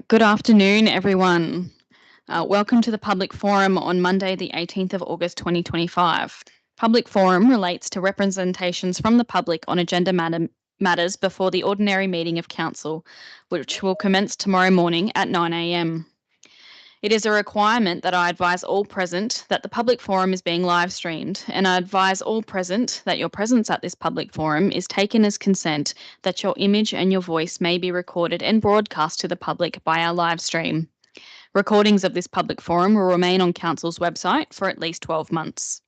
Good afternoon, everyone. Welcome to the Public Forum on Monday, the 18th of August 2025. Public Forum relates to representations from the public on agenda matters before the ordinary meeting of Council, which will commence tomorrow morning at 9 a.m. It is a requirement that I advise all present that the public forum is being live streamed, and I advise all present that your presence at this public forum is taken as consent that your image and your voice may be recorded and broadcast to the public by our live stream. Recordings of this public forum will remain on Council's website for at least 12 months.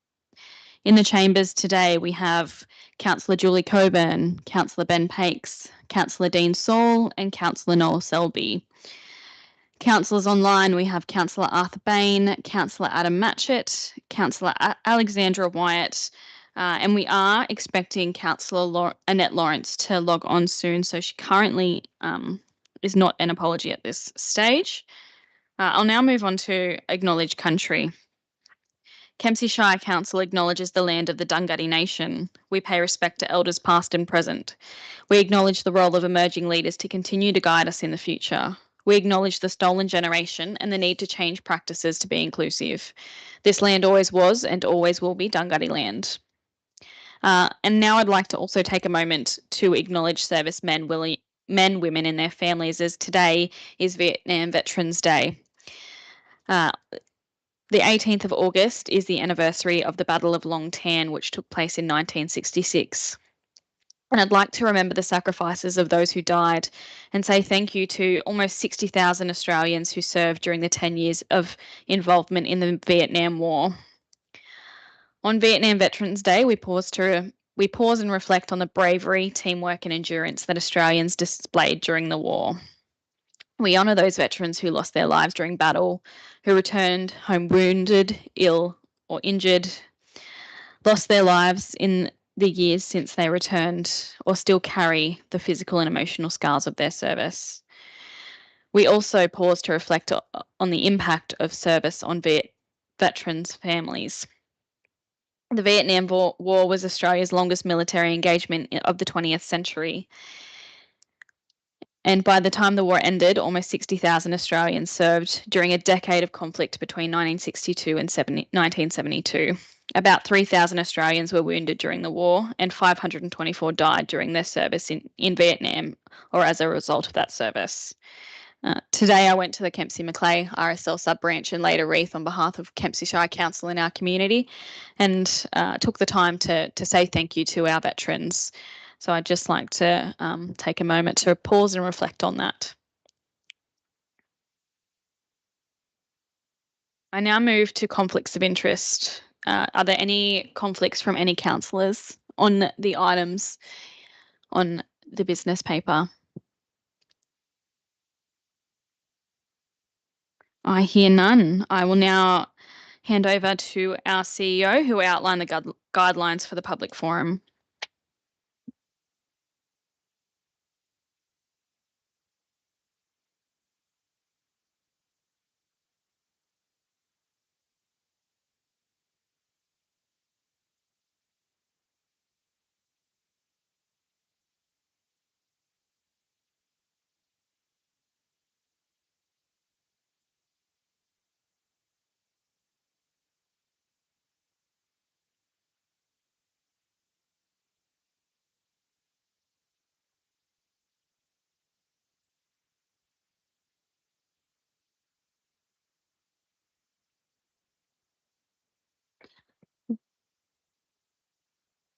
In the chambers today, we have Councillor Julie Coburn, Councillor Ben Pakes, Councillor Dean Saul, and Councillor Noel Selby. Councillors online, we have Councillor Arthur Bain, Councillor Adam Matchett, Councillor Alexandra Wyatt, and we are expecting Councillor Annette Lawrence to log on soon, so she currently is not an apology at this stage. I'll now move on to Acknowledge Country. Kempsey Shire Council acknowledges the land of the Dunghutti Nation. We pay respect to elders past and present. We acknowledge the role of emerging leaders to continue to guide us in the future. We acknowledge the stolen generation and the need to change practices to be inclusive. This land always was and always will be Dunghutti land. And now I'd like to also take a moment to acknowledge servicemen, women and their families, as today is Vietnam Veterans Day. The 18th of August is the anniversary of the Battle of Long Tan, which took place in 1966. And I'd like to remember the sacrifices of those who died and say thank you to almost 60,000 Australians who served during the 10 years of involvement in the Vietnam War. On Vietnam Veterans Day, we pause and reflect on the bravery, teamwork and endurance that Australians displayed during the war. We honour those veterans who lost their lives during battle, who returned home wounded, ill or injured, lost their lives in the years since they returned, or still carry the physical and emotional scars of their service. We also pause to reflect on the impact of service on veterans' families. The Vietnam War was Australia's longest military engagement of the 20th century. And by the time the war ended, almost 60,000 Australians served during a decade of conflict between 1962 and 1972. About 3,000 Australians were wounded during the war, and 524 died during their service in Vietnam or as a result of that service. Today, I went to the Kempsey Macleay RSL sub-branch and laid a wreath on behalf of Kempsey Shire Council in our community and took the time to say thank you to our veterans. So I'd just like to take a moment to pause and reflect on that. I now move to conflicts of interest. Are there any conflicts from any councillors on the items on the business paper? I hear none. I will now hand over to our CEO, who will outline the guidelines for the public forum.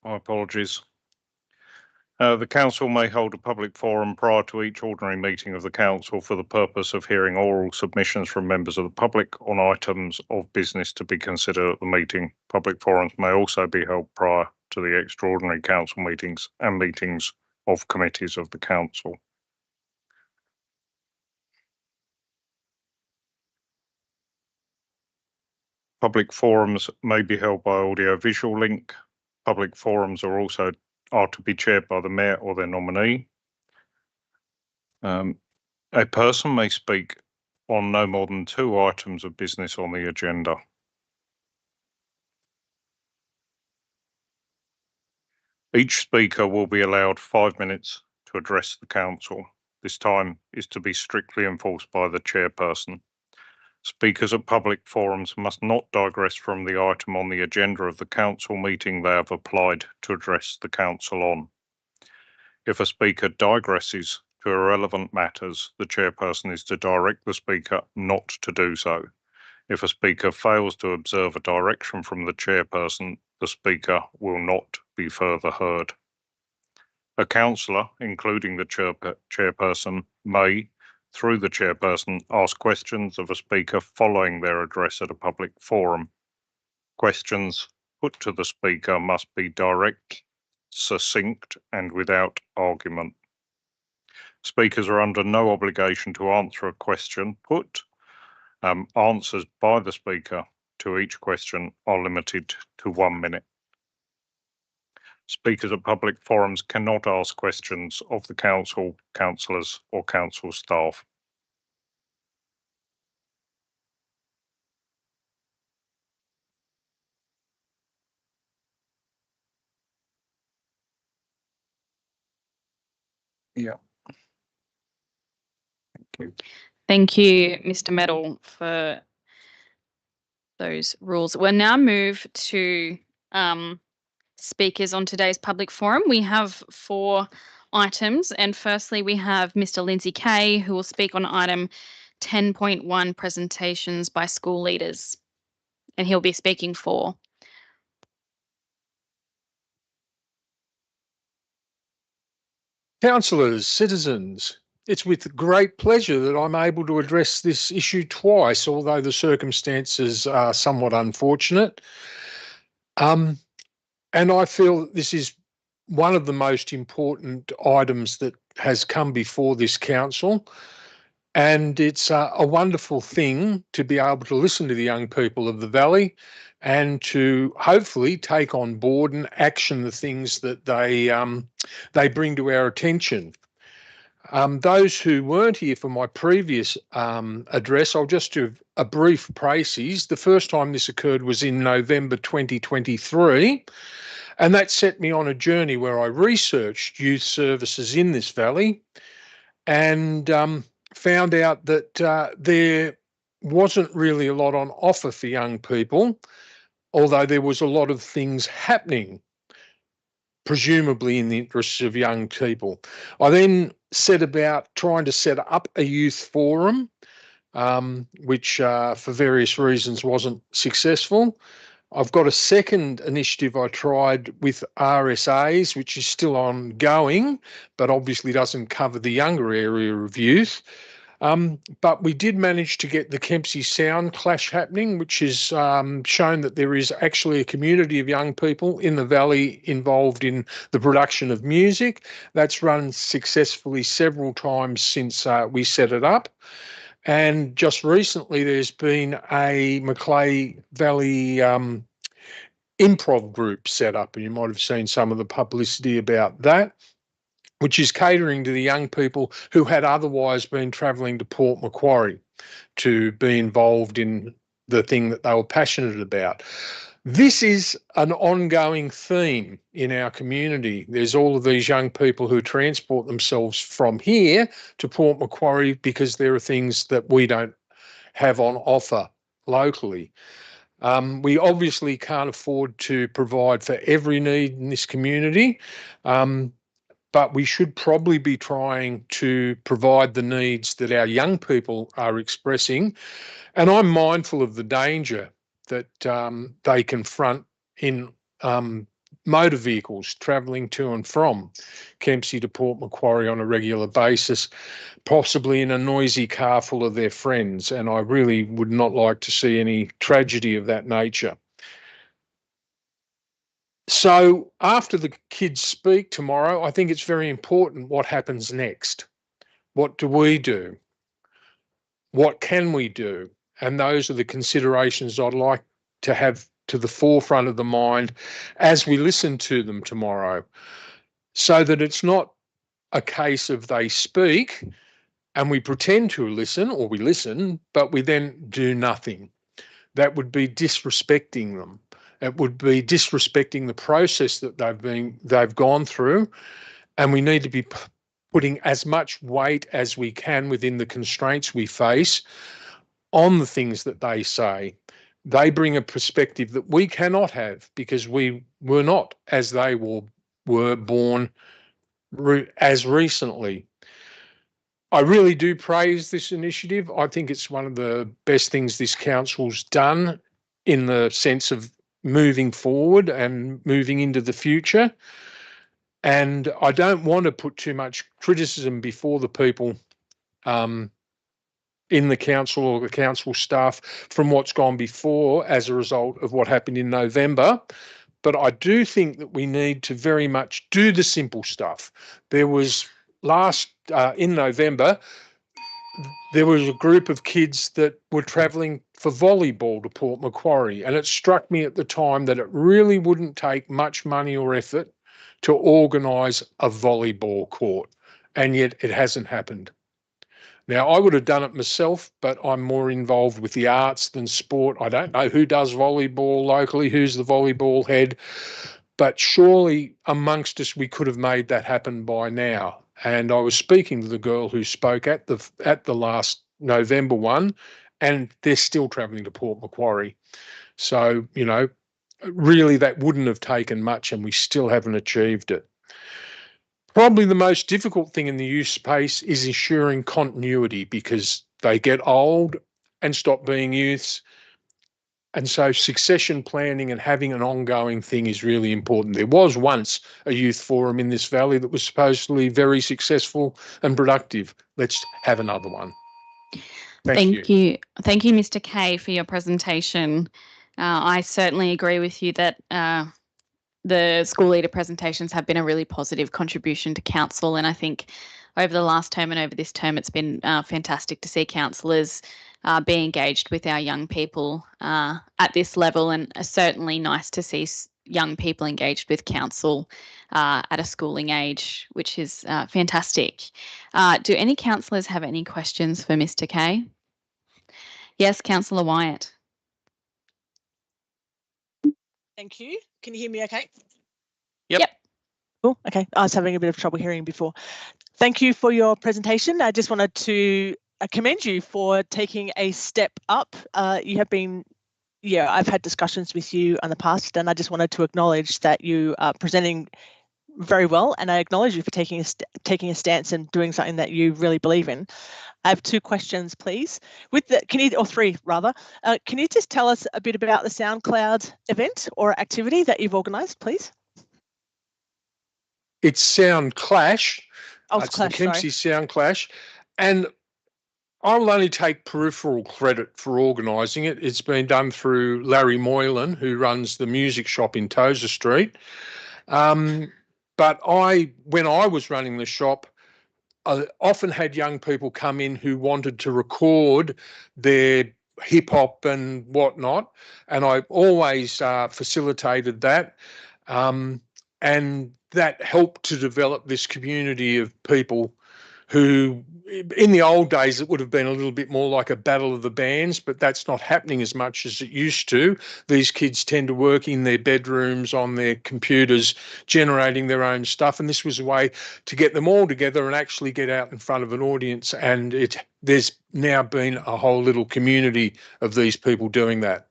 My apologies. The Council may hold a public forum prior to each ordinary meeting of the Council for the purpose of hearing oral submissions from members of the public on items of business to be considered at the meeting. Public forums may also be held prior to the extraordinary Council meetings and meetings of committees of the Council. Public forums may be held by audio-visual link. Public forums are to be chaired by the Mayor or their nominee. A person may speak on no more than 2 items of business on the agenda. Each speaker will be allowed 5 minutes to address the Council. this time is to be strictly enforced by the chairperson. Speakers at public forums must not digress from the item on the agenda of the council meeting they have applied to address the council on. If a speaker digresses to irrelevant matters, the chairperson is to direct the speaker not to do so. If a speaker fails to observe a direction from the chairperson, the speaker will not be further heard. A councillor, including the chairperson, may, through the chairperson, ask questions of a speaker following their address at a public forum. Questions put to the speaker must be direct, succinct, and without argument. Speakers are under no obligation to answer a question put. Answers by the speaker to each question are limited to 1 minute. Speakers at public forums cannot ask questions of the council, councillors, or council staff. Yeah. Thank you. Thank you, Mr. Medal, for those rules. We'll now move to speakers on today's public forum. We have 4 items, and firstly we have Mr. Lindsay Kay, who will speak on item 10.1, presentations by school leaders, and he'll be speaking for. Councillors, citizens, it's with great pleasure that I'm able to address this issue twice, although the circumstances are somewhat unfortunate. And I feel that this is one of the most important items that has come before this council. And it's a wonderful thing to be able to listen to the young people of the Valley and to hopefully take on board and action the things that they bring to our attention. Those who weren't here for my previous address, I'll just do a brief précis. The first time this occurred was in November 2023, and that set me on a journey where I researched youth services in this valley and found out that there wasn't really a lot on offer for young people, although there was a lot of things happening, presumably in the interests of young people. I then set about trying to set up a youth forum, which for various reasons wasn't successful. I've got a second initiative I tried with RSAs, which is still ongoing, but obviously doesn't cover the younger area of youth. But we did manage to get the Kempsey Sound Clash happening, which has shown that there is actually a community of young people in the valley involved in the production of music. That's run successfully several times since we set it up. And just recently, there's been a Macleay Valley improv group set up, and you might have seen some of the publicity about that, which is catering to the young people who had otherwise been travelling to Port Macquarie to be involved in the thing that they were passionate about. This is an ongoing theme in our community. There's all of these young people who transport themselves from here to Port Macquarie because there are things that we don't have on offer locally. We obviously can't afford to provide for every need in this community, but we should probably be trying to provide the needs that our young people are expressing. And I'm mindful of the danger that they confront in motor vehicles travelling to and from Kempsey to Port Macquarie on a regular basis, possibly in a noisy car full of their friends. And I really would not like to see any tragedy of that nature. So after the kids speak tomorrow, I think it's very important what happens next. What do we do? What can we do? And those are the considerations I'd like to have to the forefront of the mind as we listen to them tomorrow, so that it's not a case of they speak and we pretend to listen, or we listen, but we then do nothing. That would be disrespecting them. It would be disrespecting the process that they've gone through, and we need to be putting as much weight as we can within the constraints we face on the things that they say. They bring a perspective that we cannot have because we were not, as they were born as recently. I really do praise this initiative. I think it's one of the best things this council's done in the sense of moving forward and moving into the future. And I don't want to put too much criticism before the people in the council or the council staff from what's gone before as a result of what happened in November. But I do think that we need to very much do the simple stuff. There was in November, there was a group of kids that were travelling for volleyball to Port Macquarie, and it struck me at the time that it really wouldn't take much money or effort to organise a volleyball court, and yet it hasn't happened. Now, I would have done it myself, but I'm more involved with the arts than sport. I don't know who does volleyball locally, who's the volleyball head, but surely amongst us we could have made that happen by now. And I was speaking to the girl who spoke at the last November one, and they're still travelling to Port Macquarie. So, you know, really that wouldn't have taken much, and we still haven't achieved it. Probably the most difficult thing in the youth space is ensuring continuity because they get old and stop being youths. And so succession planning and having an ongoing thing is really important. There was once a youth forum in this valley that was supposedly very successful and productive. Let's have another one. Thank you. Thank you, Mr. Kay, for your presentation. I certainly agree with you that the school leader presentations have been a really positive contribution to council, and I think over the last term and over this term it's been fantastic to see councillors be engaged with our young people at this level, and certainly nice to see young people engaged with council at a schooling age, which is fantastic. Do any councillors have any questions for Mr. Kay? Yes, Councillor Wyatt. Thank you. Can you hear me okay? Yep. Cool. Okay. I was having a bit of trouble hearing before. Thank you for your presentation. I just wanted to commend you for taking a step up. You have been, I've had discussions with you in the past, and I just wanted to acknowledge that you are presenting very well, and I acknowledge you for taking a stance and doing something that you really believe in. I have two questions, please. Or three rather. Can you just tell us a bit about the SoundCloud event or activity that you've organised, please? It's Sound Clash. Oh, it's Clash, the Kempsey Sound Clash, and I will only take peripheral credit for organising it. It's been done through Larry Moylan, who runs the music shop in Tozer Street. But when I was running the shop, I often had young people come in who wanted to record their hip hop and whatnot, and I always facilitated that. And that helped to develop this community of people who, in the old days, it would have been a little bit more like a battle of the bands, but that's not happening as much as it used to. These kids tend to work in their bedrooms on their computers, generating their own stuff. And this was a way to get them all together and actually get out in front of an audience. And there's now been a whole little community of these people doing that.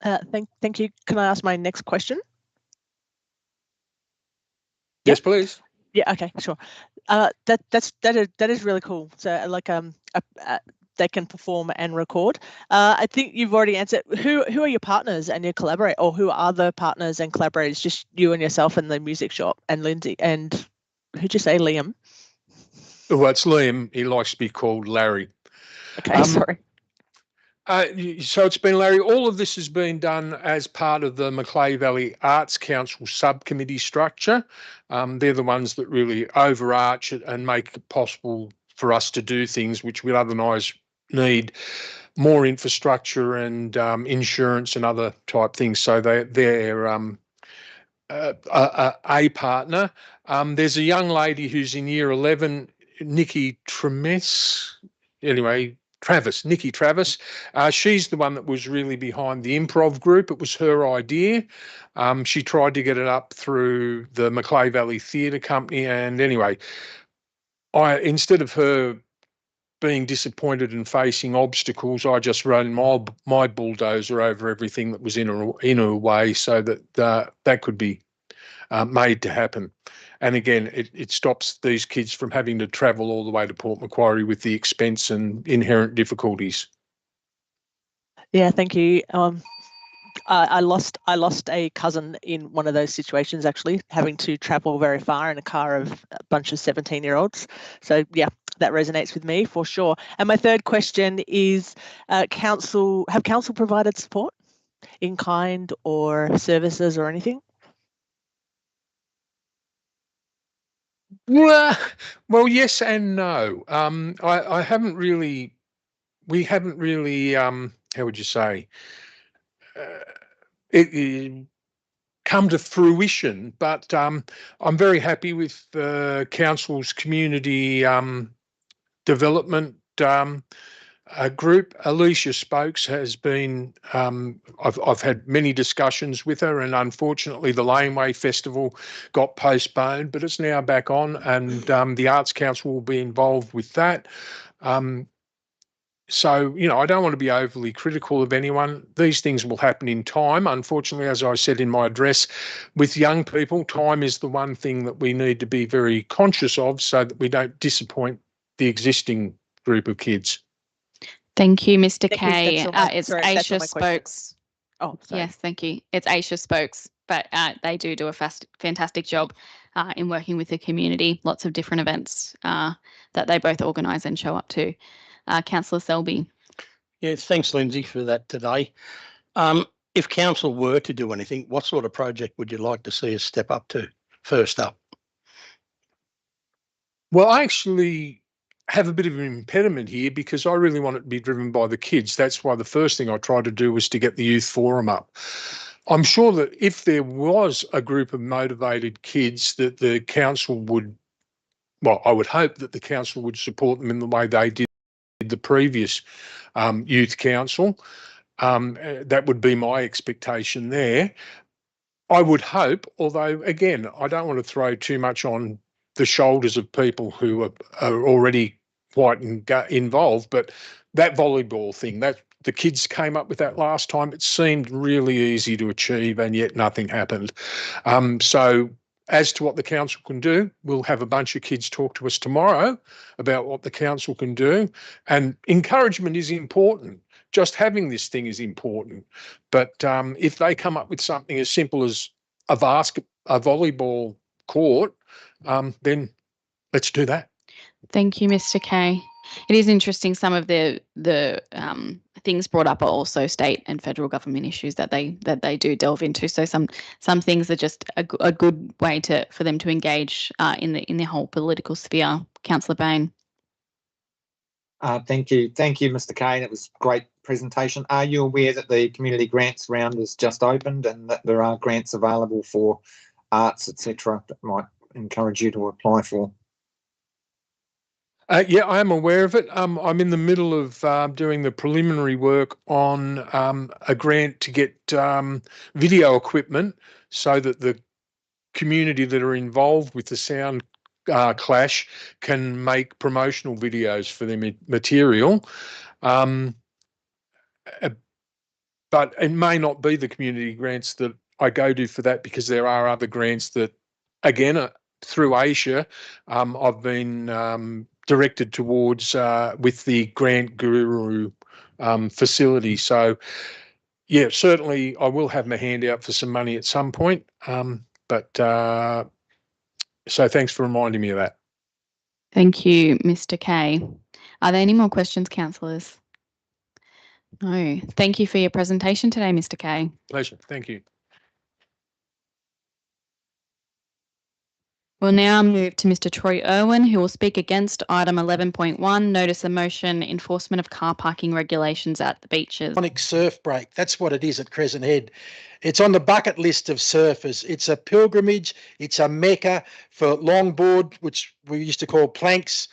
Thank you. Can I ask my next question? Yes, please. Yeah. Okay. Sure. That is really cool. So they can perform and record. I think you've already answered. Who are your partners and your collaborate, or who are the partners and collaborators? Just you and yourself and the music shop and Lindsay and who'd you say, Liam? Well, it's Liam. He likes to be called Larry. Okay. Sorry. So it's been Larry. All of this has been done as part of the Macleay Valley Arts Council subcommittee structure. They're the ones that really overarch it and make it possible for us to do things which we'd otherwise need more infrastructure and insurance and other type things. So they're a partner. There's a young lady who's in year 11, Nikki Tremes. Anyway, Nikki Travis. She's the one that was really behind the improv group. It was her idea. She tried to get it up through the Macleay Valley Theatre Company. And anyway, instead of her being disappointed and facing obstacles, I just ran my bulldozer over everything that was in her way so that that could be made to happen. And again, it stops these kids from having to travel all the way to Port Macquarie with the expense and inherent difficulties. Yeah, thank you. I lost a cousin in one of those situations, actually, having to travel very far in a car of a bunch of 17-year-olds. So yeah, that resonates with me for sure. And my third question is, have council provided support in kind or services or anything? Well, yes and no. I haven't really. We haven't really. How would you say? It come to fruition, but I'm very happy with the council's community development group. Alicia Spokes has been. I've had many discussions with her, and unfortunately, the Laneway Festival got postponed, but it's now back on, and the Arts Council will be involved with that. So, I don't want to be overly critical of anyone. These things will happen in time. Unfortunately, as I said in my address, with young people, time is the one thing that we need to be very conscious of so that we don't disappoint the existing group of kids. Thank you, Mr. Thank you. Kay. It's That's all Aisha my questions. Spokes. Oh, sorry. Yes, thank you. It's Aisha Spokes, but they do a fantastic job in working with the community. Lots of different events that they both organise and show up to. Councillor Selby. Yes, thanks, Lindsay, for that today. If council were to do anything, what sort of project would you like to see us step up to first up? Well, I actually have a bit of an impediment here because I really want it to be driven by the kids. That's why the first thing I tried to do was to get the youth forum up. I'm sure that if there was a group of motivated kids that the council would, well, I would hope that the council would support them in the way they did the previous youth council. That would be my expectation there. I would hope, although again, I don't want to throw too much on the shoulders of people who are already quite involved, but that volleyball thing, that the kids came up with that last time, it seemed really easy to achieve and yet nothing happened. So as to what the council can do, we'll have a bunch of kids talk to us tomorrow about what the council can do. And encouragement is important. Just having this thing is important. But if they come up with something as simple as a volleyball court, then let's do that. Thank you, Mr. Kay. It is interesting. Some of the things brought up are also state and federal government issues that they do delve into. So some things are just a good way for them to engage in the whole political sphere. Councillor Bain. Thank you, Mr. Kane. It was a great presentation. Are you aware that the community grants round has just opened and that there are grants available for arts, etc. that might encourage you to apply for? Yeah, I am aware of it. I'm in the middle of doing the preliminary work on a grant to get video equipment so that the community that are involved with the sound clash can make promotional videos for their material. But it may not be the community grants that I go to for that, because there are other grants that, again, through Asia, I've been directed towards with the Grant Guru facility. So, yeah, certainly I will have my hand out for some money at some point. So thanks for reminding me of that. Thank you, Mr. Kay. Are there any more questions, councillors? No. Thank you for your presentation today, Mr. Kay. Pleasure. Thank you. We'll now move to Mr. Troy Irwin, who will speak against item 11.1, notice of motion, enforcement of car parking regulations at the beaches. Surf break. That's what it is at Crescent Head. It's on the bucket list of surfers. It's a pilgrimage. It's a mecca for longboard, which we used to call planks.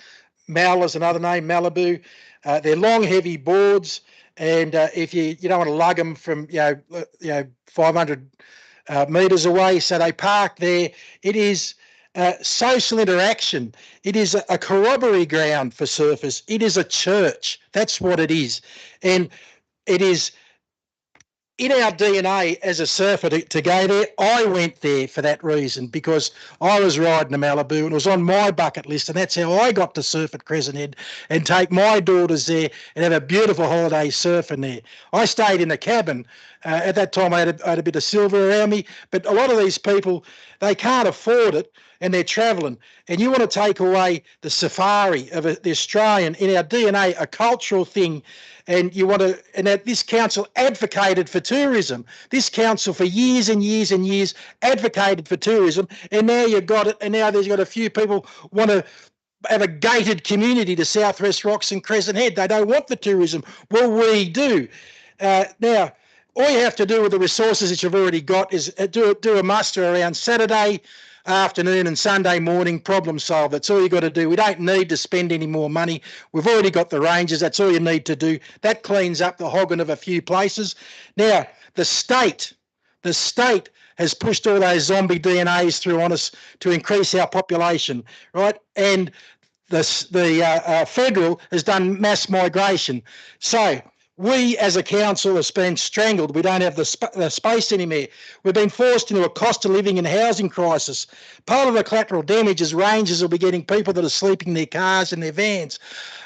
Mallow's another name, Malibu. They're long, heavy boards, and if you don't want to lug them from 500 metres away, so they park there. It is social interaction. It is a corroboree ground for surfers. It is a church. That's what it is, and it is in our DNA as a surfer to go there. I went there for that reason, because I was riding to Malibu and it was on my bucket list, and that's how I got to surf at Crescent Head and take my daughters there and have a beautiful holiday surfing there. I stayed in a cabin. At that time I had a bit of silver around me, but a lot of these people, they can't afford it and they're travelling, and you want to take away the safari of the Australian in our DNA, a cultural thing. And you want to, and that this council advocated for tourism. This council for years and years and years advocated for tourism, and now you've got it, and now there's got a few people want to have a gated community to Southwest Rocks and Crescent Head. They don't want the tourism. Well, we do. Now, all you have to do with the resources that you've already got is do a muster around Saturday afternoon and Sunday morning, problem solve. That's all you got to do. We don't need to spend any more money. We've already got the ranges. That's all you need to do. That cleans up the hogging of a few places. Now, the state has pushed all those zombie DNAs through on us to increase our population, right? And the federal has done mass migration. So we as a council have been strangled. We don't have the space anymore. We've been forced into a cost of living and housing crisis. Part of the collateral damage is ranges will be getting people that are sleeping in their cars and their vans.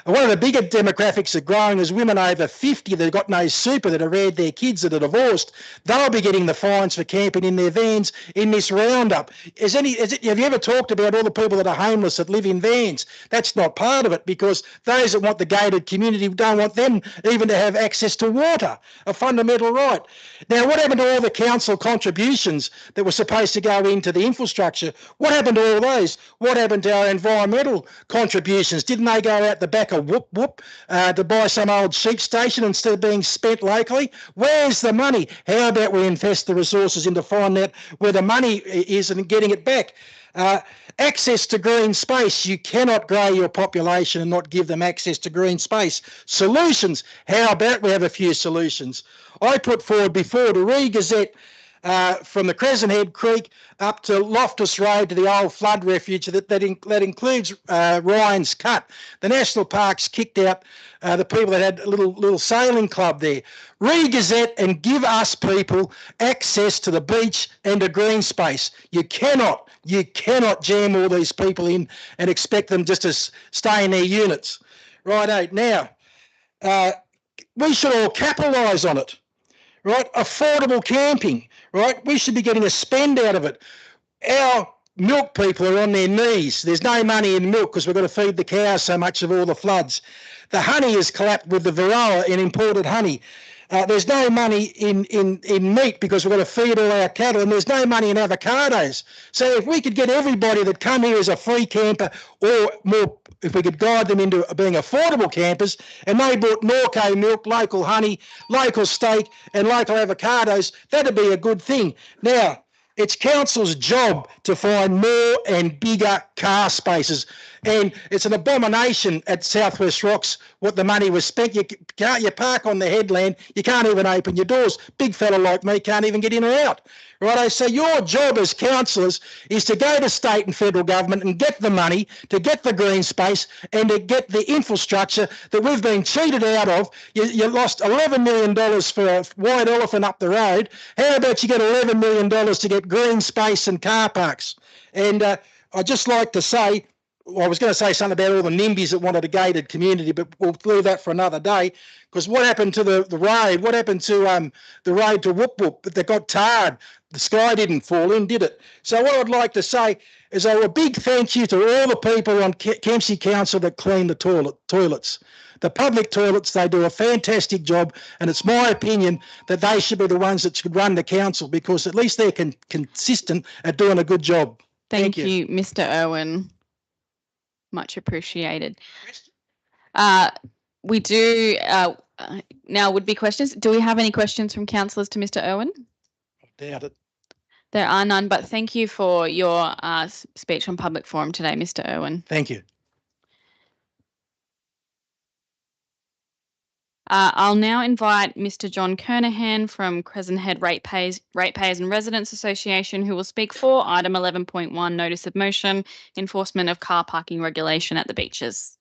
And one of the bigger demographics that are growing is women over 50 that have got no super, that have reared their kids, that are divorced. They'll be getting the fines for camping in their vans in this roundup. Have you ever talked about all the people that are homeless that live in vans? That's not part of it, because those that want the gated community don't want them even to have access to water, a fundamental right. Now, what happened to all the council contributions that were supposed to go into the infrastructure? What happened to all those? What happened to our environmental contributions? Didn't they go out the back of Whoop Whoop to buy some old sheep station instead of being spent locally? Where's the money? How about we invest the resources into finding out where the money is and getting it back? Access to green space. You cannot grow your population and not give them access to green space. Solutions. How about we have a few solutions? I put forward before to re-gazette from the Crescent Head Creek up to Loftus Road to the old flood refuge that includes Ryan's Cut. The National Parks kicked out the people that had a little sailing club there. Re-gazette and give us people access to the beach and to green space. You cannot jam all these people in and expect them just to stay in their units. Righto, now, we should all capitalise on it, right? Affordable camping, right? We should be getting a spend out of it. Our milk people are on their knees. There's no money in milk because we've got to feed the cows so much of all the floods. The honey has collapsed with the Varroa in imported honey. There's no money in meat because we've got to feed all our cattle, and there's no money in avocados. So if we could get everybody that come here as a free camper, or more, if we could guide them into being affordable campers, and they bought Norco milk, local honey, local steak and local avocados, that'd be a good thing. Now, it's council's job to find more and bigger car spaces. And it's an abomination at Southwest Rocks what the money was spent. You park on the headland, you can't even open your doors. Big fella like me can't even get in or out. Righto, so your job as councillors is to go to state and federal government and get the money, to get the green space and to get the infrastructure that we've been cheated out of. You lost $11 million for a white elephant up the road. How about you get $11 million to get green space and car parks? And I'd just like to say, well, I was going to say something about all the NIMBYs that wanted a gated community, but we'll leave that for another day. Because what happened to the road? What happened to the road to Whoop Whoop? That got tarred. The sky didn't fall in, did it? So what I'd like to say is a big thank you to all the people on Kempsey Council that clean the toilets. The public toilets, they do a fantastic job, and it's my opinion that they should be the ones that should run the council, because at least they're consistent at doing a good job. Thank you, Mr. Irwin. Much appreciated. We do now would be questions. Do we have any questions from councillors to Mr. Irwin? I doubt it. There are none, but thank you for your speech on public forum today, Mr. Irwin. Thank you. I'll now invite Mr. John Kernahan from Crescent Head Ratepayers and Residents Association, who will speak for item 11.1, notice of motion, enforcement of car parking regulation at the beaches.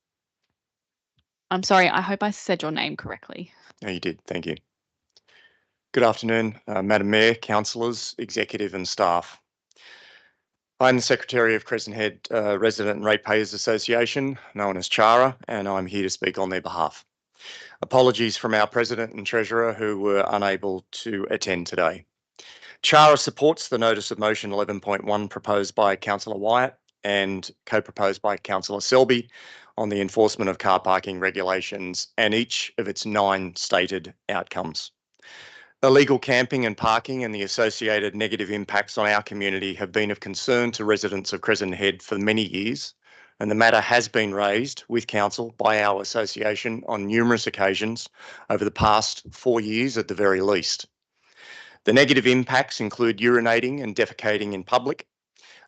I'm sorry, I hope I said your name correctly. No, you did. Thank you. Good afternoon, Madam Mayor, councillors, executive and staff. I'm the Secretary of Crescent Head Resident and Ratepayers Association, known as CHARA, and I'm here to speak on their behalf. Apologies from our President and Treasurer who were unable to attend today. CHARA supports the Notice of Motion 11.1 proposed by Councillor Wyatt and co-proposed by Councillor Selby on the enforcement of car parking regulations and each of its 9 stated outcomes. Illegal camping and parking and the associated negative impacts on our community have been of concern to residents of Crescent Head for many years, and the matter has been raised with council by our association on numerous occasions over the past 4 years at the very least. The negative impacts include urinating and defecating in public,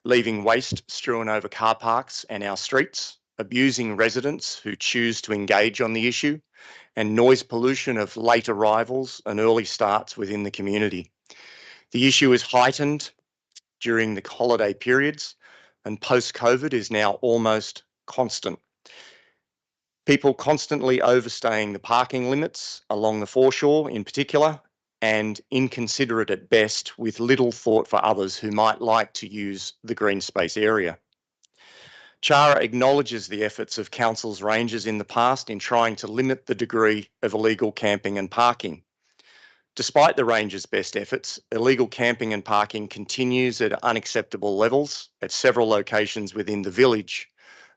leaving waste strewn over car parks and our streets, abusing residents who choose to engage on the issue, and noise pollution of late arrivals and early starts within the community. The issue is heightened during the holiday periods, and post-COVID is now almost constant. People constantly overstaying the parking limits along the foreshore in particular, and inconsiderate at best with little thought for others who might like to use the green space area. CHARA acknowledges the efforts of council's rangers in the past in trying to limit the degree of illegal camping and parking. Despite the rangers' best efforts, illegal camping and parking continues at unacceptable levels at several locations within the village,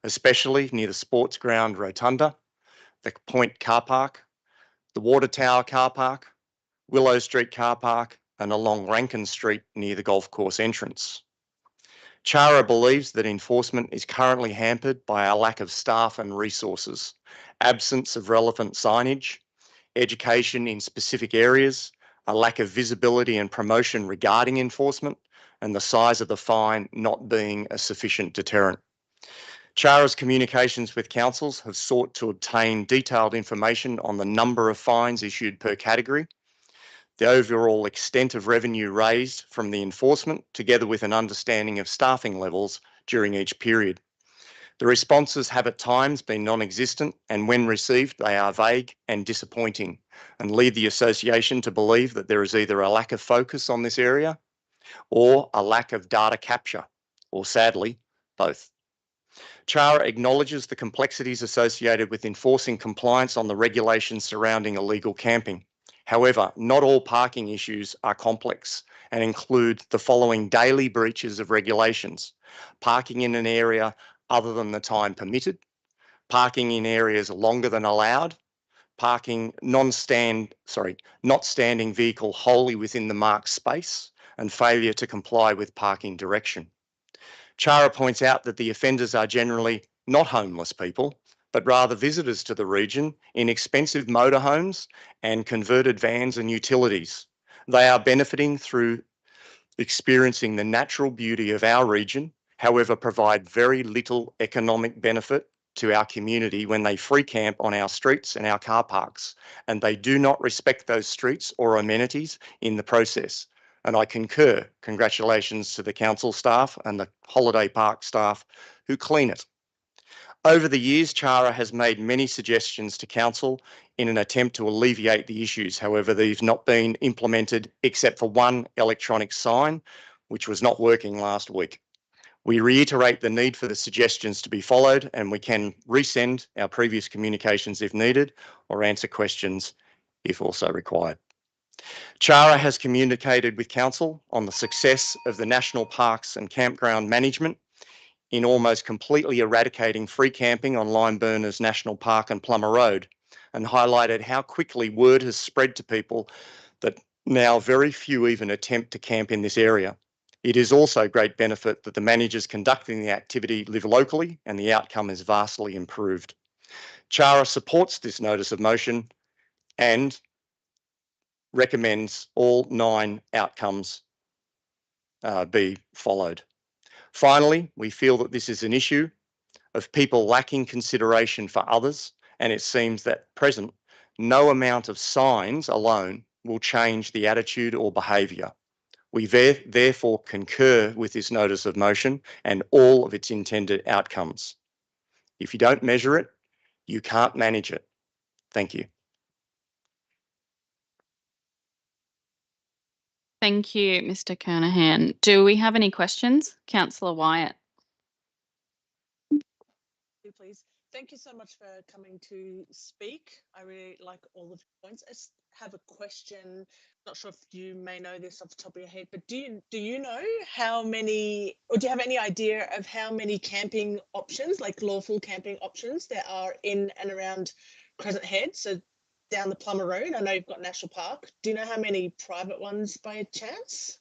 especially near the sports ground rotunda, the Point car park, the Water Tower car park, Willow Street car park, and along Rankin Street near the golf course entrance. CHARA believes that enforcement is currently hampered by our lack of staff and resources, absence of relevant signage, education in specific areas, a lack of visibility and promotion regarding enforcement, and the size of the fine not being a sufficient deterrent. CHARA's communications with councils have sought to obtain detailed information on the number of fines issued per category, the overall extent of revenue raised from the enforcement, together with an understanding of staffing levels during each period. The responses have at times been non-existent, and when received, they are vague and disappointing and lead the association to believe that there is either a lack of focus on this area or a lack of data capture, or sadly, both. CHARA acknowledges the complexities associated with enforcing compliance on the regulations surrounding illegal camping. However, not all parking issues are complex and include the following daily breaches of regulations: parking in an area other than the time permitted, parking in areas longer than allowed, parking not standing vehicle wholly within the marked space, and failure to comply with parking direction. CHARA points out that the offenders are generally not homeless people, but rather visitors to the region in expensive motorhomes and converted vans and utilities. They are benefiting through experiencing the natural beauty of our region, however, provide very little economic benefit to our community when they free camp on our streets and our car parks, and they do not respect those streets or amenities in the process. And I concur. Congratulations to the council staff and the holiday park staff who clean it. Over the years, CHARA has made many suggestions to council in an attempt to alleviate the issues. However, they've not been implemented except for one electronic sign, which was not working last week. We reiterate the need for the suggestions to be followed, and we can resend our previous communications if needed or answer questions if also required. CHARA has communicated with council on the success of the National Parks and Campground Management in almost completely eradicating free camping on Lime Burners National Park and Plummer Road, and highlighted how quickly word has spread to people that now very few even attempt to camp in this area. It is also a great benefit that the managers conducting the activity live locally, and the outcome is vastly improved. CHARA supports this notice of motion and recommends all 9 outcomes be followed. Finally, we feel that this is an issue of people lacking consideration for others, and it seems that at present No amount of signs alone will change the attitude or behaviour. We therefore concur with this notice of motion and all of its intended outcomes. If you don't measure it, you can't manage it. Thank you. Thank you, Mr. Kernahan. Do we have any questions? Councillor Wyatt. Please. Thank you so much for coming to speak. I really like all of the points. I just have a question. Not sure if you may know this off the top of your head, but do you know how many, or do you have any idea of how many camping options, like lawful camping options, there are in and around Crescent Head? So down the Plummer Road, I know you've got National Park. Do you know how many private ones by chance?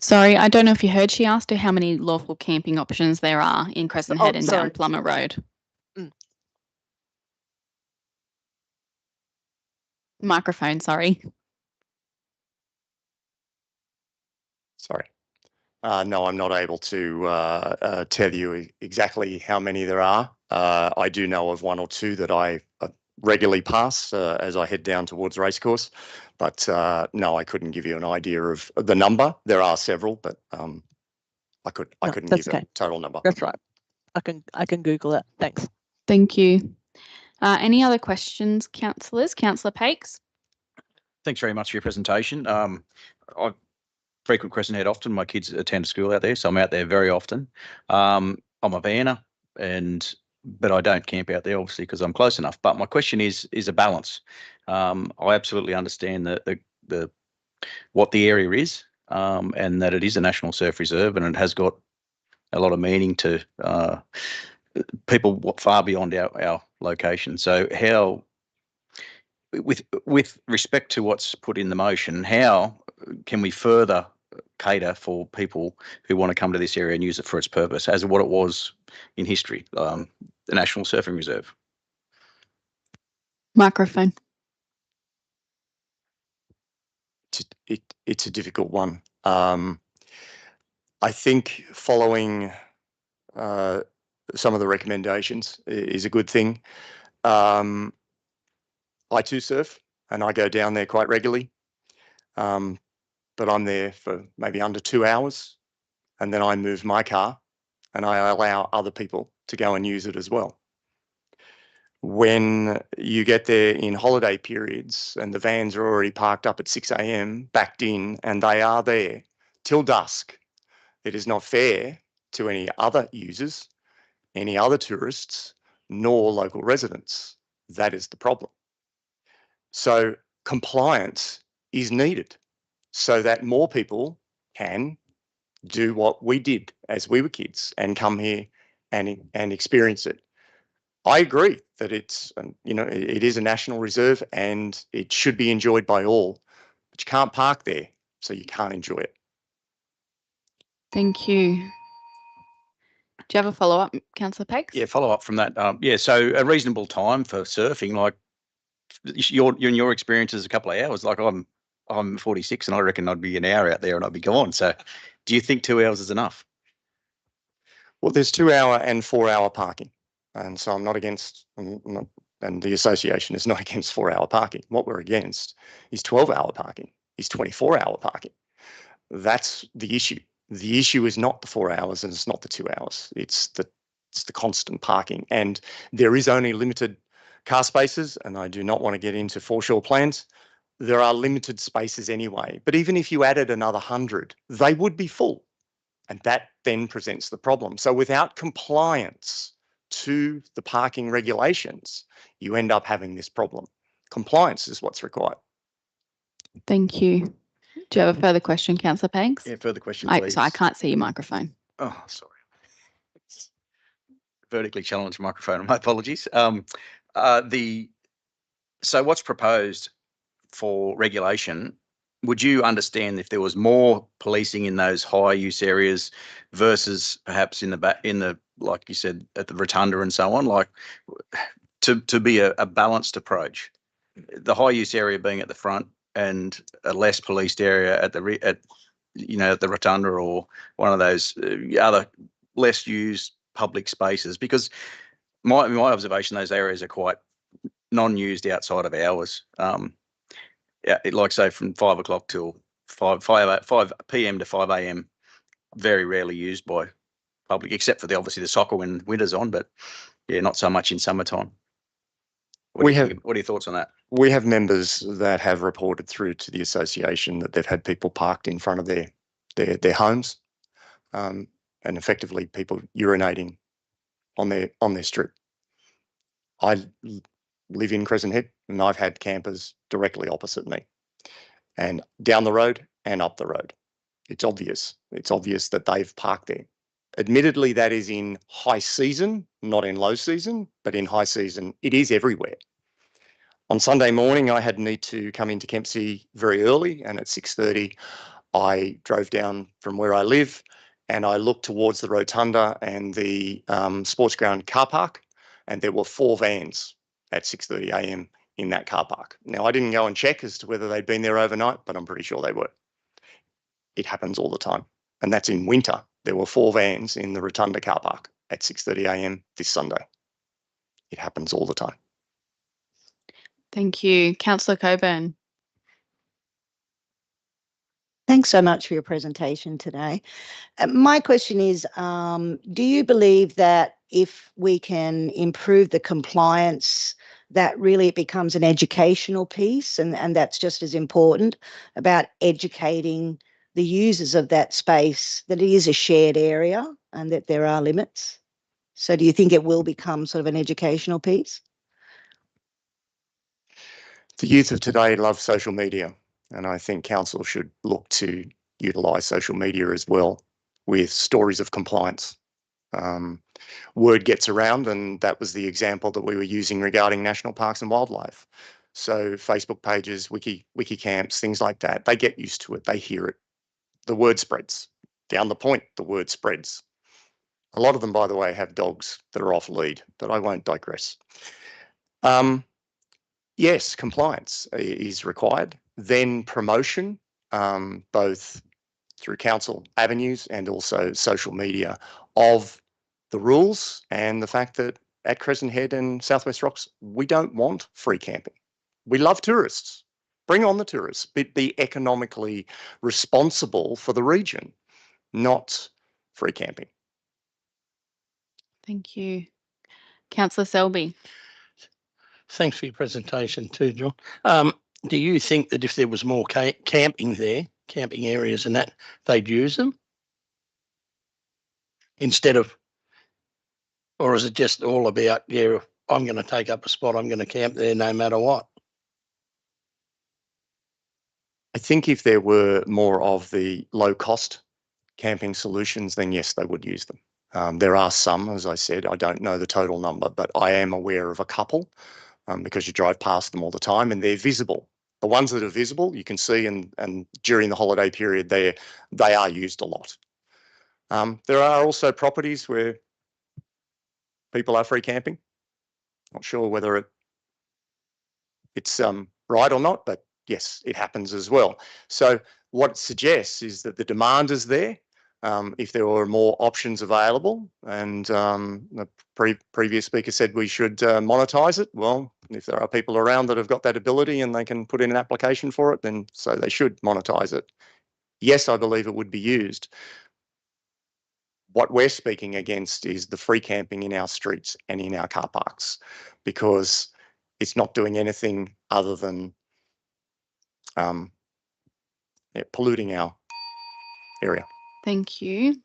Sorry, I don't know if you heard. She asked her how many lawful camping options there are in Crescent Head and sorry. down Plummer Road. Microphone, sorry. Sorry. No, I'm not able to tell you exactly how many there are. I do know of one or two that I regularly pass as I head down towards Racecourse, but no, I couldn't give you an idea of the number. There are several, but I couldn't give a total number. That's right. I can Google it. Thanks. Thank you. Any other questions, councillors? Councillor Pakes. Thanks very much for your presentation. I frequent Crescent Head often. My kids attend school out there, so I'm out there very often. I'm a vanner, but I don't camp out there obviously because I'm close enough. But my question is a balance. I absolutely understand the what the area is, and that it is a national surf reserve, and it has got a lot of meaning to people far beyond our location. So how, with respect to what's put in the motion, how can we further cater for people who want to come to this area and use it for its purpose as what it was in history, the National Surfing Reserve? Microphone. It's a difficult one. I think following some of the recommendations is a good thing. I too surf and I go down there quite regularly, but I'm there for maybe under 2 hours, and then I move my car and I allow other people to go and use it as well. When you get there in holiday periods and the vans are already parked up at 6 a.m, backed in, and they are there till dusk, it is not fair to any other users, any other tourists, nor local residents. That is the problem. So compliance is needed so that more people can do what we did as we were kids and come here and experience it. I agree that it's, it is a national reserve and it should be enjoyed by all, but you can't park there, so you can't enjoy it. Thank you. Do you have a follow-up, Councillor Pakes? Yeah, follow up from that. Yeah, so a reasonable time for surfing, like your experience is a couple of hours. Like I'm 46 and I reckon I'd be an hour out there and I'd be gone. So do you think 2 hours is enough? Well, there's 2 hour and 4 hour parking. And so I'm not against, and the association is not against 4 hour parking. What we're against is 12 hour parking, is 24 hour parking. That's the issue. The issue is not the 4 hours and it's not the 2 hours. It's the constant parking. And there is only limited car spaces, and I do not want to get into foreshore plans. There are limited spaces anyway. But even if you added another 100, they would be full. And that then presents the problem. So without compliance to the parking regulations, you end up having this problem. Compliance is what's required. Thank you. Do you have a further question, Councillor Pakes? Yeah, further question, please. So I can't see your microphone. Oh, sorry. Vertically challenged microphone. My apologies. So what's proposed for regulation? Would you understand if there was more policing in those high use areas versus perhaps in the like you said at the rotunda and so on, like to be a balanced approach? The high use area being at the front and a less policed area at the at the rotunda or one of those other less used public spaces, because my observation, those areas are quite non-used outside of hours. Yeah, like say from 5 o'clock till 5 p.m. to 5 a.m. Very rarely used by public, except for obviously the soccer when winter's on, but yeah, not so much in summertime. What are your thoughts on that? We have members that have reported through to the association that they've had people parked in front of their homes, and effectively people urinating on their strip. I live in Crescent Head, and I've had campers directly opposite me, and down the road and up the road. It's obvious. It's obvious that they've parked there. Admittedly, that is in high season, not in low season, but in high season, it is everywhere. On Sunday morning, I had need to come into Kempsey very early, and at 6:30, I drove down from where I live, and I looked towards the rotunda and the sports ground car park, and there were 4 vans at 6:30 a.m. in that car park. Now, I didn't go and check as to whether they'd been there overnight, but I'm pretty sure they were. It happens all the time, and that's in winter. There were 4 vans in the rotunda car park at 6:30 a.m. this Sunday. It happens all the time. Thank you. Councillor Coburn. Thanks so much for your presentation today. My question is, do you believe that if we can improve the compliance, that really it becomes an educational piece, and that's just as important about educating the users of that space that it is a shared area and that there are limits? So do you think it will become sort of an educational piece? The youth of today love social media, and I think council should look to utilise social media as well with stories of compliance. Word gets around, and that was the example that we were using regarding national parks and wildlife. So Facebook pages, wiki camps, things like that, they get used to it, they hear it. The word spreads. Down the point, the word spreads. A lot of them, by the way, have dogs that are off lead, but I won't digress. Yes, compliance is required. Then promotion, both through council avenues and also social media, of the rules and the fact that at Crescent Head and Southwest Rocks, we don't want free camping. We love tourists. Bring on the tourists, but be economically responsible for the region, not free camping. Thank you. Councillor Selby. Thanks for your presentation too, John. Do you think that if there was more camping there, camping areas and that, they'd use them instead of, or is it just all about, yeah, I'm going to take up a spot, I'm going to camp there no matter what? I think if there were more of the low-cost camping solutions, then yes, they would use them. There are some, as I said, I don't know the total number, but I am aware of a couple because you drive past them all the time and they're visible. The ones that are visible, you can see, and during the holiday period, they are used a lot. There are also properties where people are free camping. Not sure whether it's right or not, but yes, it happens as well. So what it suggests is that the demand is there. If there were more options available, and the previous speaker said we should monetize it, well, if there are people around that have got that ability and they can put in an application for it, then so they should monetize it. Yes, I believe it would be used. What we're speaking against is the free camping in our streets and in our car parks, because it's not doing anything other than polluting our area. Thank you.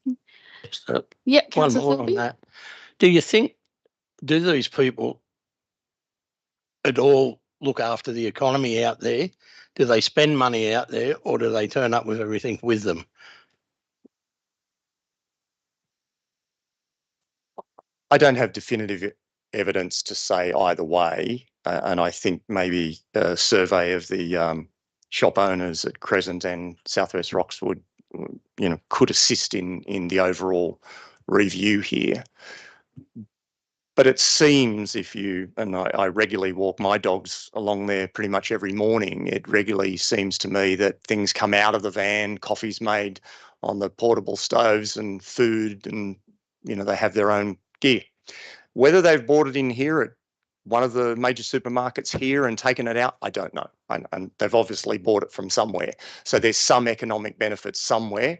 So Yeah, one Councillor more on Selby. that. Do you think, do these people at all look after the economy out there? Do they spend money out there, or do they turn up with everything with them? I don't have definitive evidence to say either way, and I think maybe a survey of the shop owners at Crescent and Southwest Rocks would, could assist in the overall review here. But it seems and I regularly walk my dogs along there pretty much every morning, it regularly seems to me that things come out of the van, coffee's made on the portable stoves and food, and, they have their own gear. Whether they've bought it in here at one of the major supermarkets here and taken it out? I don't know. And they've obviously bought it from somewhere. So there's some economic benefits somewhere.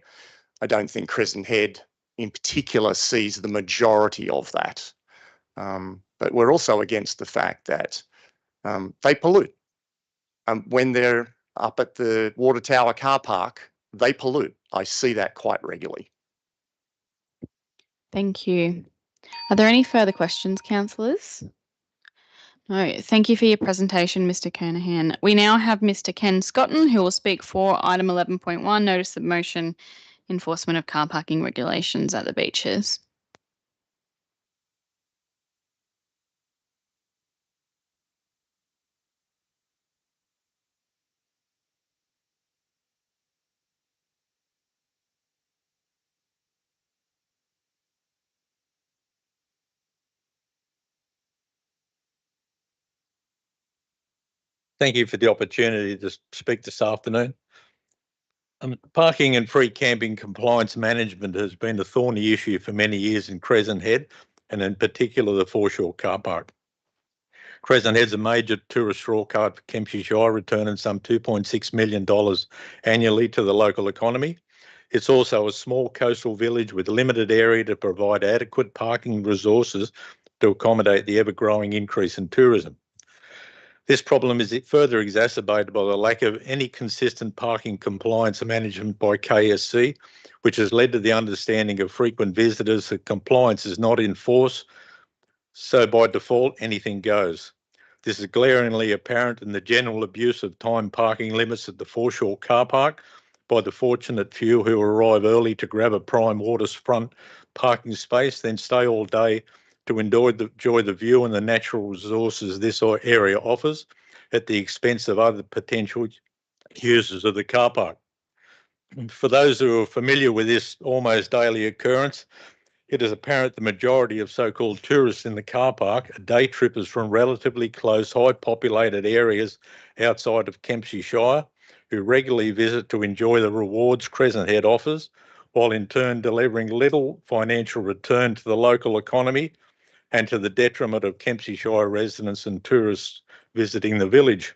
I don't think Crescent Head in particular sees the majority of that. But we're also against the fact that they pollute. When they're up at the Water Tower car park, they pollute. I see that quite regularly. Thank you. Are there any further questions, councillors? No, thank you for your presentation, Mr. Kernahan. We now have Mr. Ken Scotton, who will speak for item 11.1, notice of motion, enforcement of car parking regulations at the beaches. Thank you for the opportunity to speak this afternoon. Parking and free camping compliance management has been a thorny issue for many years in Crescent Head, and in particular the foreshore car park. Crescent Head's a major tourist drawcard for Kempsey Shire, returning some $2.6 million annually to the local economy. It's also a small coastal village with limited area to provide adequate parking resources to accommodate the ever-growing increase in tourism. This problem is further exacerbated by the lack of any consistent parking compliance management by KSC, which has led to the understanding of frequent visitors that compliance is not in force, so by default anything goes. This is glaringly apparent in the general abuse of time parking limits at the foreshore car park by the fortunate few who arrive early to grab a prime waterfront parking space, then stay all day to enjoy the view and the natural resources this area offers at the expense of other potential users of the car park. For those who are familiar with this almost daily occurrence, it is apparent the majority of so-called tourists in the car park are day trippers from relatively close, high-populated areas outside of Kempsey Shire, who regularly visit to enjoy the rewards Crescent Head offers, while in turn delivering little financial return to the local economy and to the detriment of Kempsey Shire residents and tourists visiting the village.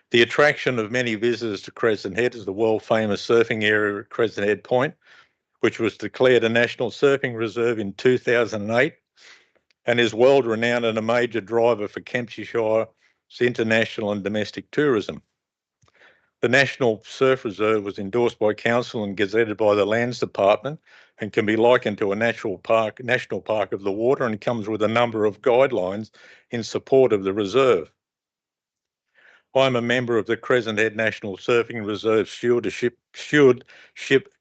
The attraction of many visitors to Crescent Head is the world-famous surfing area at Crescent Head Point, which was declared a National Surfing Reserve in 2008 and is world-renowned and a major driver for Kempsey Shire's international and domestic tourism. The National Surf Reserve was endorsed by Council and gazetted by the Lands Department and can be likened to a national park of the water, and comes with a number of guidelines in support of the reserve. I'm a member of the Crescent Head National Surfing Reserve Stewardship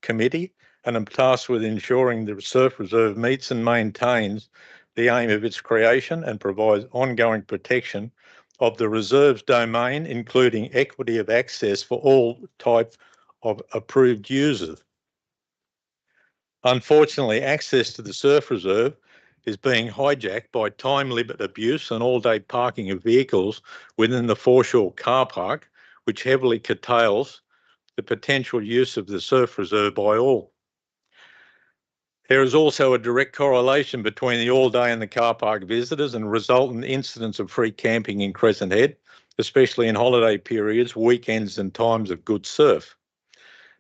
Committee, and I'm tasked with ensuring the Surf Reserve meets and maintains the aim of its creation and provides ongoing protection of the reserve's domain, including equity of access for all types of approved users. Unfortunately, access to the Surf Reserve is being hijacked by time limit abuse and all-day parking of vehicles within the foreshore car park, which heavily curtails the potential use of the Surf Reserve by all. There is also a direct correlation between the all-day and the car park visitors and resultant incidents of free camping in Crescent Head, especially in holiday periods, weekends and times of good surf.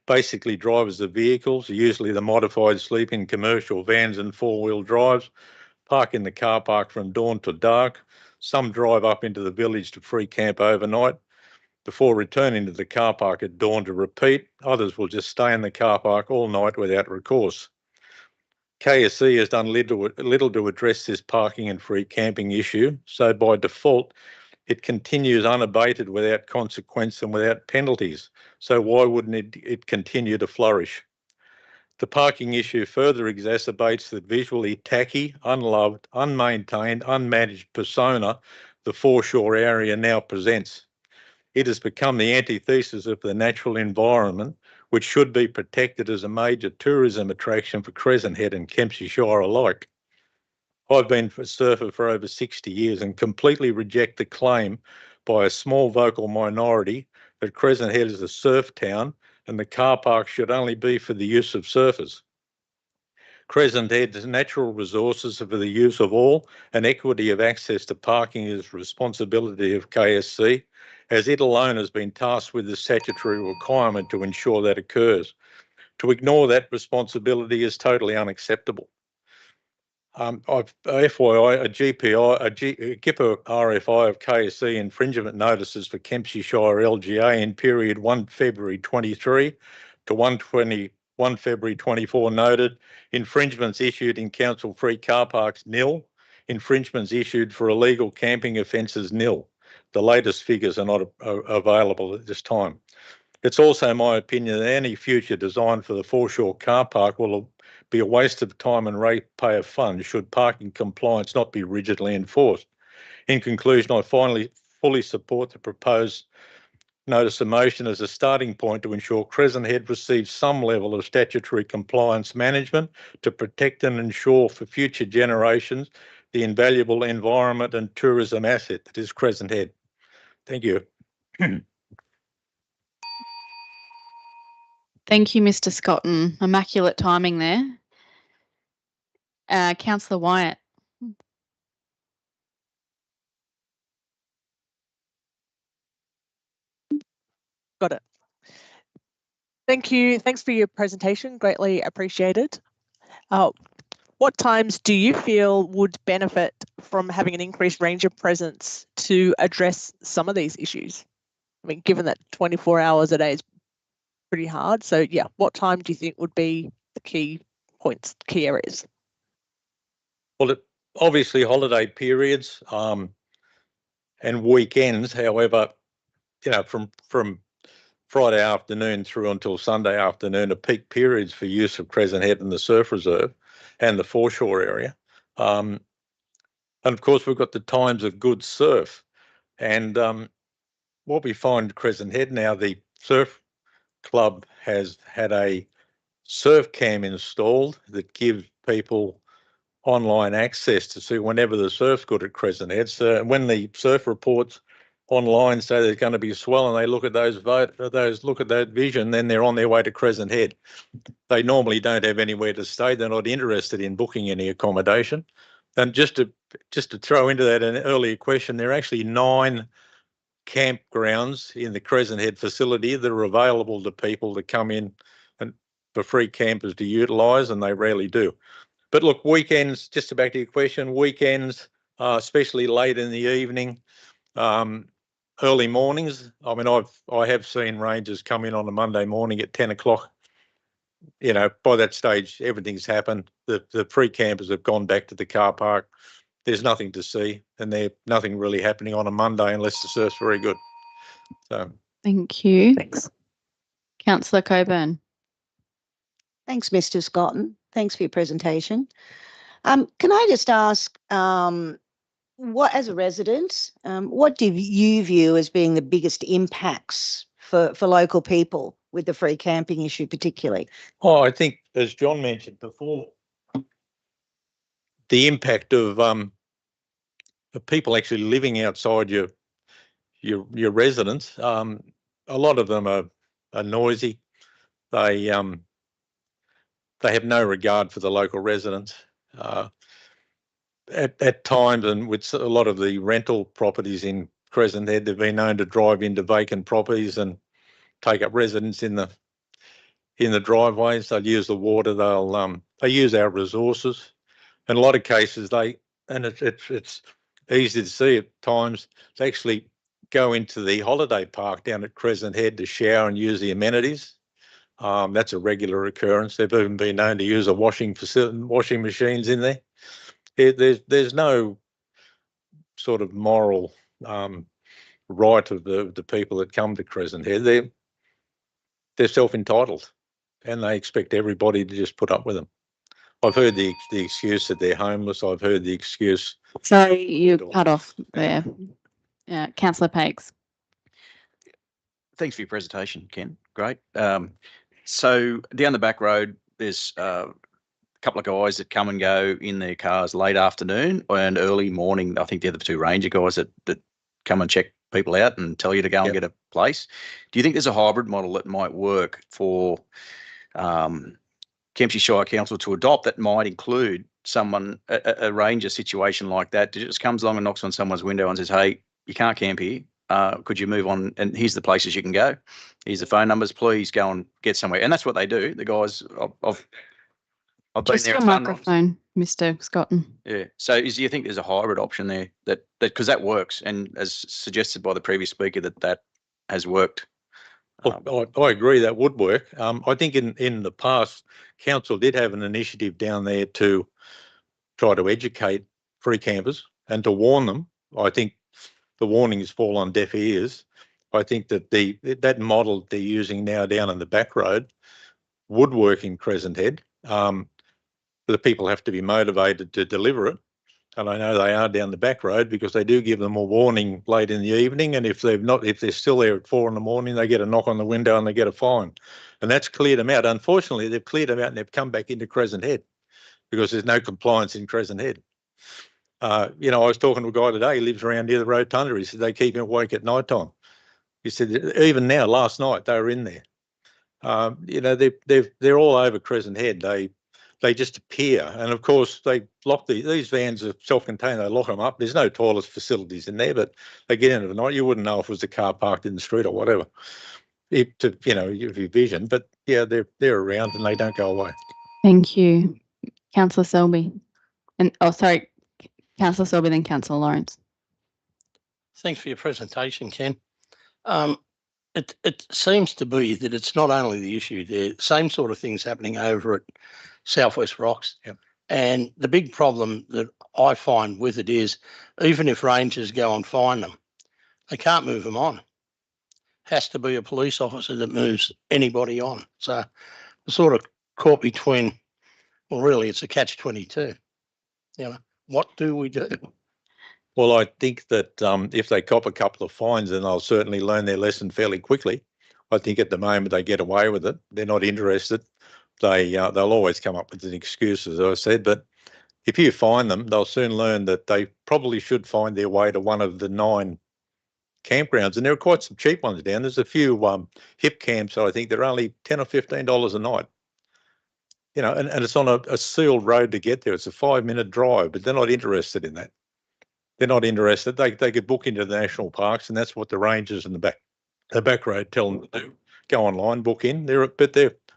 Basically, drivers of vehicles, usually the modified sleeping commercial vans and four-wheel drives, park in the car park from dawn to dark. Some drive up into the village to free camp overnight before returning to the car park at dawn to repeat. Others will just stay in the car park all night without recourse. KSC has done little to address this parking and free camping issue, so by default, it continues unabated without consequence and without penalties. So why wouldn't it continue to flourish? The parking issue further exacerbates the visually tacky, unloved, unmaintained, unmanaged persona the foreshore area now presents. It has become the antithesis of the natural environment, which should be protected as a major tourism attraction for Crescent Head and Kempsey Shire alike. I've been a surfer for over 60 years and completely reject the claim by a small vocal minority that Crescent Head is a surf town and the car park should only be for the use of surfers. Crescent Head's natural resources are for the use of all, and equity of access to parking is responsibility of KSC, as it alone has been tasked with the statutory requirement to ensure that occurs. To ignore that responsibility is totally unacceptable. FYI, a GIPA RFI of KSC infringement notices for Kempsey Shire LGA in period 1 February 23 to 1 February 24 noted infringements issued in council-free car parks nil, infringements issued for illegal camping offences nil. The latest figures are not available at this time. It's also my opinion that any future design for the foreshore car park will be a waste of time and ratepayer funds should parking compliance not be rigidly enforced. In conclusion, I fully support the proposed notice of motion as a starting point to ensure Crescent Head receives some level of statutory compliance management to protect and ensure for future generations the invaluable environment and tourism asset that is Crescent Head. Thank you. Thank you, Mr. Scotton. Immaculate timing there. Councillor Wyatt. Got it. Thank you. Thanks for your presentation. Greatly appreciated. What times do you feel would benefit from having an increased ranger presence to address some of these issues? I mean, given that 24 hours a day is pretty hard. So yeah, what time do you think would be the key points, key areas? Well, obviously holiday periods and weekends. However, you know, from Friday afternoon through until Sunday afternoon are peak periods for use of Crescent Head and the Surf Reserve and the foreshore area. And of course, we've got the times of good surf. And what we find Crescent Head now, the surf club has had a surf cam installed that gives people online access to see whenever the surf's good at Crescent Head. So when the surf reports online say there's going to be a swell and they look at look at that vision, then they're on their way to Crescent Head. They normally don't have anywhere to stay. They're not interested in booking any accommodation. And just to throw into that an earlier question, there are actually 9 campgrounds in the Crescent Head facility that are available to people to come in and for free campers to utilise, and they rarely do. But look, weekends, just back to your question, weekends, especially late in the evening, early mornings. I mean, I have seen rangers come in on a Monday morning at 10 o'clock. You know, by that stage, everything's happened. The free campers have gone back to the car park. There's nothing to see, and there's nothing really happening on a Monday unless the surf's very good. So, thank you. Thanks. Councillor Coburn. Thanks, Mr. Scotton. Thanks for your presentation. Can I just ask, what, as a resident, what do you view as being the biggest impacts for local people with the free camping issue particularly? oh, I think, as John mentioned before, the impact of people actually living outside your residence. A lot of them are noisy. They have no regard for the local residents. At times, and with a lot of the rental properties in Crescent Head, they've been known to drive into vacant properties and take up residence in the driveways. They'll use the water. They use our resources. In a lot of cases, it's easy to see at times, they actually go into the holiday park down at Crescent Head to shower and use the amenities. That's a regular occurrence. They've even been known to use a washing machines in there. There's no sort of moral right of the people that come to Crescent Head. They're self-entitled, and they expect everybody to just put up with them. I've heard the excuse that they're homeless. I've heard the excuse. Sorry, you cut off there. Councillor Pakes. Thanks for your presentation, Ken. Great. So down the back road, there's a couple of guys that come and go in their cars late afternoon and early morning. I think they're the 2 ranger guys that come and check people out and tell you to go and get a place. Do you think there's a hybrid model that might work for Kempsey Shire Council to adopt that might include someone, a ranger situation like that, that just comes along and knocks on someone's window and says, hey, you can't camp here. Could you move on? And here's the places you can go. Here's the phone numbers. Please go and get somewhere. And that's what they do. The guys, I've been Just there. your at fun runs. microphone, Mr. Scotton. Yeah. So do you think there's a hybrid option there that because that works, and as suggested by the previous speaker, that has worked? I agree that would work. I think in the past, council did have an initiative down there to try to educate free campers and to warn them. I think the warnings fall on deaf ears. I think that that model they're using now down in the back road would work in Crescent Head. The people have to be motivated to deliver it. And I know they are down the back road because they do give them a warning late in the evening. And if they're still there at 4 a.m, they get a knock on the window and they get a fine. And that's cleared them out. Unfortunately, they've cleared them out and they've come back into Crescent Head because there's no compliance in Crescent Head. I was talking to a guy today, he lives around near the rotunda. He said they keep him awake at night time. He said even now, last night, they were in there. They're all over Crescent Head. They just appear, and of course they lock these vans are self-contained. They lock them up. There's no toilet facilities in there, but they get in at night. You wouldn't know if it was a car parked in the street or whatever. If your vision, but yeah, they're around and they don't go away. Thank you, Councillor Selby, and Councillor Selby, then Councillor Lawrence. Thanks for your presentation, Ken. It seems to be that it's not only the issue there, same sort of things happening over at Southwest Rocks. Yep. And the big problem that I find with it is even if rangers go and find them, they can't move them on. Has to be a police officer that moves anybody on. So we're sort of caught between, well, really it's a catch-22. What do we do? Well, I think that if they cop a couple of fines, then they'll certainly learn their lesson fairly quickly. I think at the moment they get away with it. They're not interested. They'll always come up with an excuse, as I said. But if you fine them, they'll soon learn that they probably should find their way to one of the 9 campgrounds. And there are quite some cheap ones down. There's a few hip camps. I think they're only $10 or $15 a night. And it's on a sealed road to get there. It's a 5-minute drive, but they're not interested in that. They're not interested. They could book into the national parks, and that's what the rangers in the back road tell them to do. Go online, book in. They're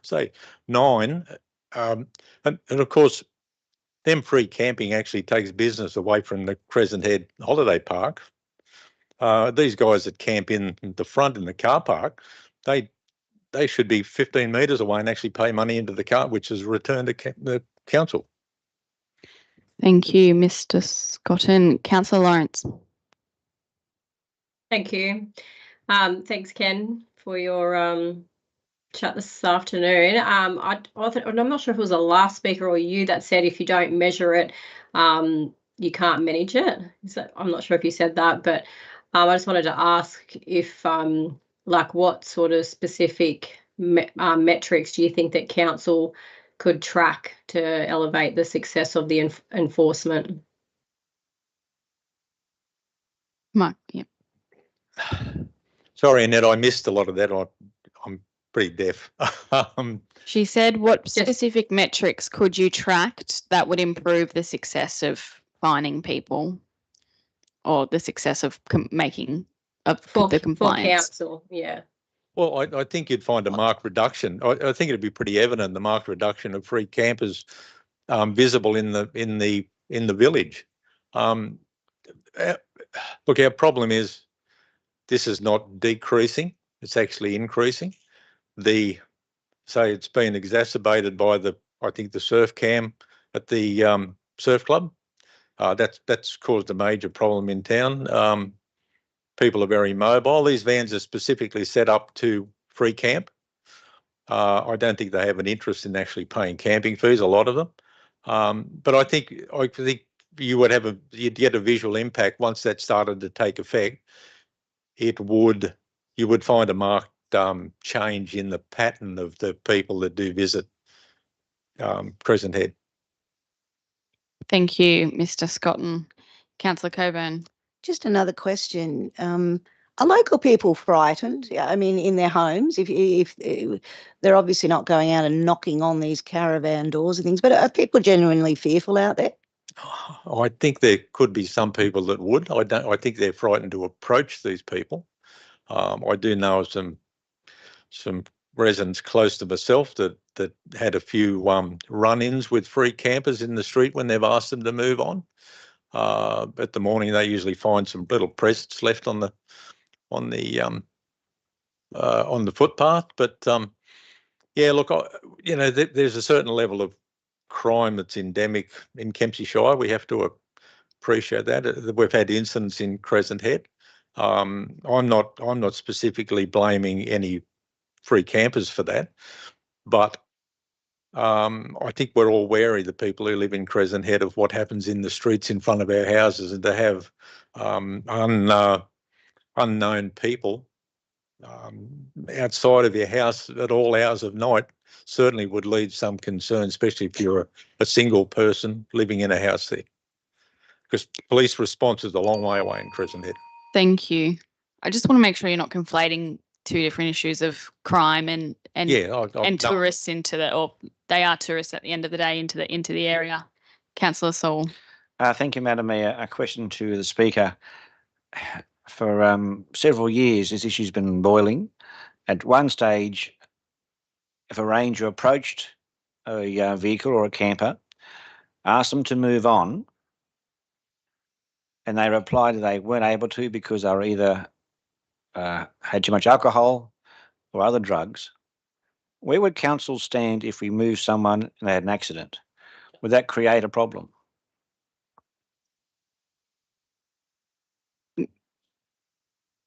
say 9, and of course, them free camping actually takes business away from the Crescent Head Holiday Park. These guys that camp in the front in the car park, they should be 15 metres away and actually pay money into the car, which is returned to the council. Thank you, Mr. Scotton. Councillor Lawrence. Thank you. Thanks, Ken, for your chat this afternoon. I'm not sure if it was the last speaker or you that said if you don't measure it, you can't manage it. I'm not sure if you said that, but I just wanted to ask if, what sort of specific metrics do you think that council could track to elevate the success of the enforcement? Mark, yep. Sorry, Annette, I missed a lot of that. I'm pretty deaf. She said, what specific metrics could you track that would improve the success of fining people or the success of making the compliance? For council, yeah. Well, I think you'd find a marked reduction. I think it'd be pretty evident the marked reduction of free campers visible in the village. Look, our problem is this is not decreasing; it's actually increasing. It's been exacerbated by the surf cam at the surf club. That's caused a major problem in town. People are very mobile. These vans are specifically set up to free camp. I don't think they have an interest in actually paying camping fees, a lot of them. But I think you'd get a visual impact once that started to take effect. You would find a marked change in the pattern of the people that do visit Crescent Head. Thank you, Mr. Scotton. Councillor Coburn. Just another question. Are local people frightened? Yeah, I mean, in their homes, if they're obviously not going out and knocking on these caravan doors and things, but are people genuinely fearful out there? I think there could be some people that would. I think they're frightened to approach these people. I do know of some residents close to myself that had a few run-ins with free campers in the street when they've asked them to move on. At the morning, they usually find some little presents left on the footpath. But yeah, look, there's a certain level of crime that's endemic in Kempsey Shire. We have to appreciate that. We've had incidents in Crescent Head. I'm not specifically blaming any free campers for that, but I think we're all wary, the people who live in Crescent Head, of what happens in the streets in front of our houses, and to have unknown people outside of your house at all hours of night certainly would lead some concern, especially if you're a single person living in a house there, because police response is a long way away in Crescent Head. Thank you. I just want to make sure you're not conflating two different issues of crime and tourists into the, or they are tourists at the end of the day into the area. Councillor Saul. Thank you, Madam Mayor. A question to the Speaker. For several years, this issue's been boiling. At one stage, if a ranger approached a vehicle or a camper, asked them to move on, and they replied that they weren't able to because they were either had too much alcohol or other drugs, where would council stand if we moved someone and they had an accident? Would that create a problem?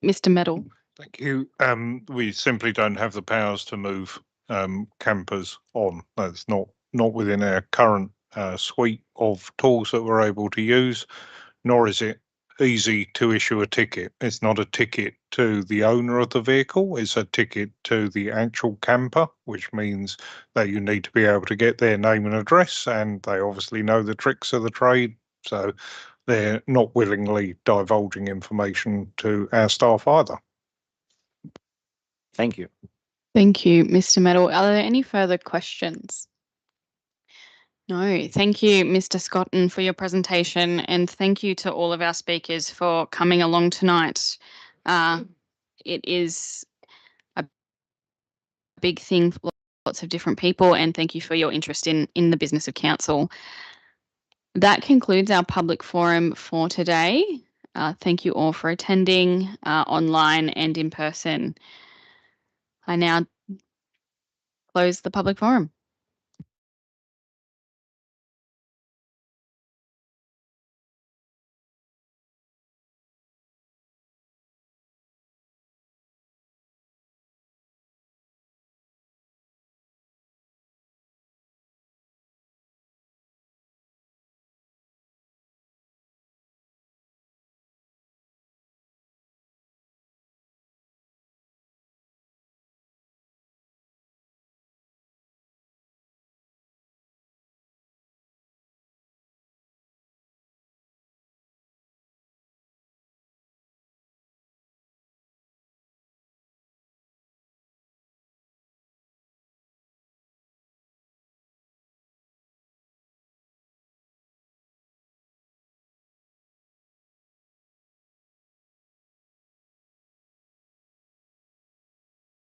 Mr. Medal. Thank you. We simply don't have the powers to move campers on. That's not within our current suite of tools that we're able to use, nor is it easy to issue a ticket. It's not a ticket to the owner of the vehicle, it's a ticket to the actual camper, which means that you need to be able to get their name and address, and they obviously know the tricks of the trade, so they're not willingly divulging information to our staff either. Thank you. Thank you, Mr. Medal. Are there any further questions? No. Thank you, Mr. Scotton, for your presentation, and thank you to all of our speakers for coming along tonight. It is a big thing for lots of different people, and thank you for your interest in the business of council. That concludes our public forum for today. Thank you all for attending online and in person. I now close the public forum.